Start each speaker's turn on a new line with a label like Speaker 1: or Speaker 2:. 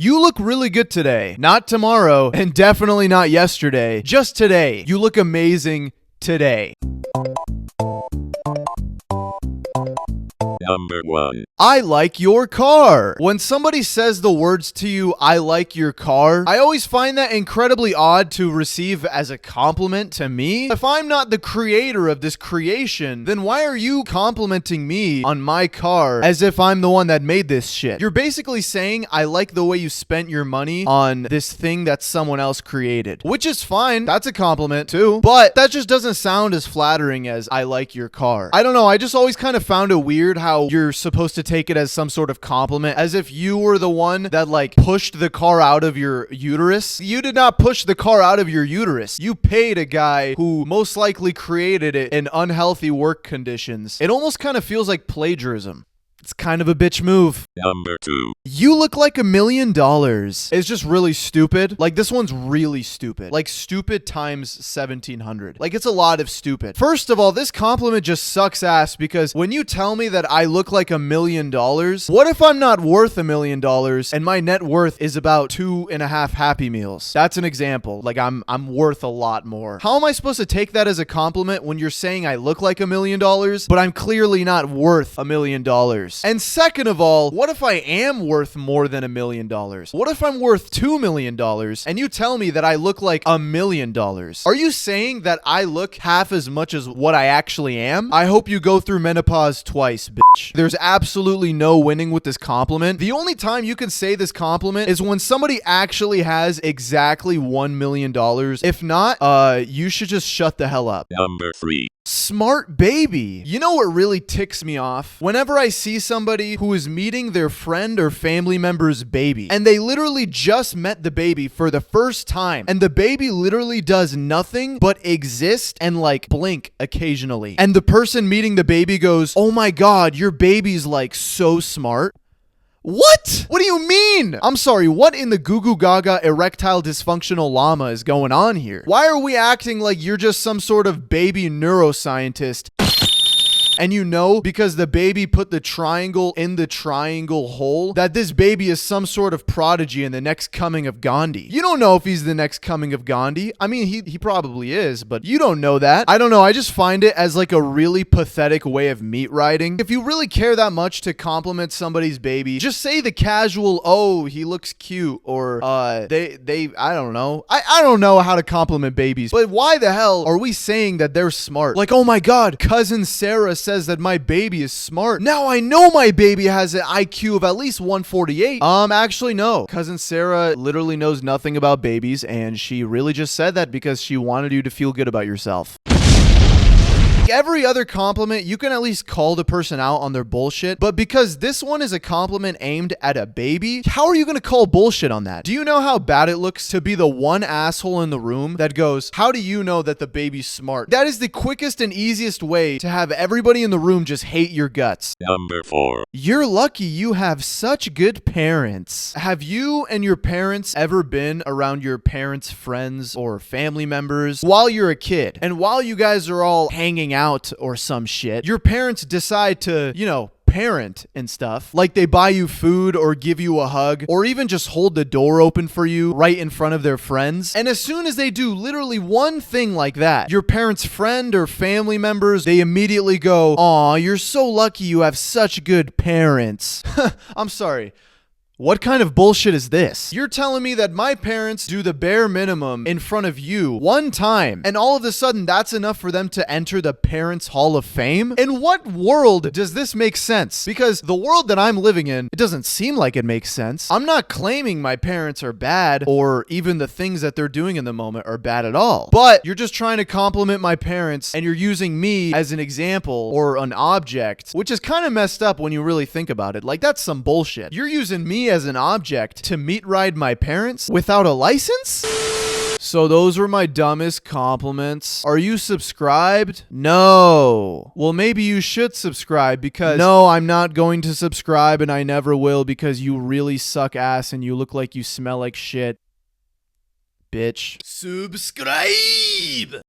Speaker 1: You look really good today. Not tomorrow, and definitely not yesterday. Just today. You look amazing today.
Speaker 2: Number 1.
Speaker 1: I like your car. When somebody says the words to you, I like your car, I always find that incredibly odd to receive as a compliment to me. If I'm not the creator of this creation, then why are you complimenting me on my car as if I'm the one that made this shit? You're basically saying, I like the way you spent your money on this thing that someone else created, which is fine. That's a compliment too, but that just doesn't sound as flattering as I like your car. I don't know. I just always kind of found it weird how you're supposed to take it as some sort of compliment, as if you were the one that like pushed the car out of your uterus. You did not push the car out of your uterus. You paid a guy who most likely created it in unhealthy work conditions. It almost kind of feels like plagiarism. It's kind of a bitch move.
Speaker 2: Number 2.
Speaker 1: You look like $1 million. It's just really stupid. Like, this one's really stupid. Like, stupid times 1700. Like, it's a lot of stupid. First of all, this compliment just sucks ass because when you tell me that I look like $1 million, what if I'm not worth $1 million and my net worth is about 2.5 Happy Meals? That's an example. Like, I'm worth a lot more. How am I supposed to take that as a compliment when you're saying I look like $1 million, but I'm clearly not worth $1 million? And second of all, what if I am worth more than $1 million? What if I'm worth $2 million and you tell me that I look like $1 million? Are you saying that I look half as much as what I actually am? I hope you go through menopause twice, bitch. There's absolutely no winning with this compliment. The only time you can say this compliment is when somebody actually has exactly $1 million. If not, you should just shut the hell up.
Speaker 2: Number 3.
Speaker 1: Smart baby. You know what really ticks me off? Whenever I see somebody who is meeting their friend or family member's baby, and they literally just met the baby for the first time, and the baby literally does nothing but exist and like blink occasionally. And the person meeting the baby goes, "Oh my God, your baby's like so smart." What? What do you mean? I'm sorry, what in the goo goo gaga erectile dysfunctional llama is going on here? Why are we acting like you're just some sort of baby neuroscientist? And you know, because the baby put the triangle in the triangle hole, that this baby is some sort of prodigy in the next coming of Gandhi. You don't know if he's the next coming of Gandhi. I mean, he probably is, but you don't know that. I don't know. I just find it as like a really pathetic way of meat riding. If you really care that much to compliment somebody's baby, just say the casual, "Oh, he looks cute," or I don't know. I don't know how to compliment babies, but why the hell are we saying that they're smart? Like, "Oh my God, cousin Sarah says that my baby is smart. Now I know my baby has an IQ of at least 148. Actually, no. Cousin Sarah literally knows nothing about babies, and she really just said that because she wanted you to feel good about yourself." Every other compliment, you can at least call the person out on their bullshit, but because this one is a compliment aimed at a baby, how are you going to call bullshit on that? Do you know how bad it looks to be the one asshole in the room that goes, "How do you know that the baby's smart?" That is the quickest and easiest way to have everybody in the room just hate your guts.
Speaker 2: Number 4.
Speaker 1: You're lucky you have such good parents. Have you and your parents ever been around your parents' friends or family members while you're a kid? And while you guys are all hanging out or some shit, your parents decide to, parent and stuff. Like they buy you food or give you a hug or even just hold the door open for you right in front of their friends. And as soon as they do literally one thing like that, your parents' friend or family members, they immediately go, "Aw, you're so lucky you have such good parents." I'm sorry. What kind of bullshit is this? You're telling me that my parents do the bare minimum in front of you one time, and all of a sudden that's enough for them to enter the Parents Hall of Fame? In what world does this make sense? Because the world that I'm living in, it doesn't seem like it makes sense. I'm not claiming my parents are bad, or even the things that they're doing in the moment are bad at all. But you're just trying to compliment my parents, and you're using me as an example or an object, which is kind of messed up when you really think about it. Like, that's some bullshit. You're using me as an object to meat ride my parents without a license? So those were my dumbest compliments. Are you subscribed? No. Well, maybe you should subscribe because no, I'm not going to subscribe and I never will because you really suck ass and you look like you smell like shit. Bitch. Subscribe!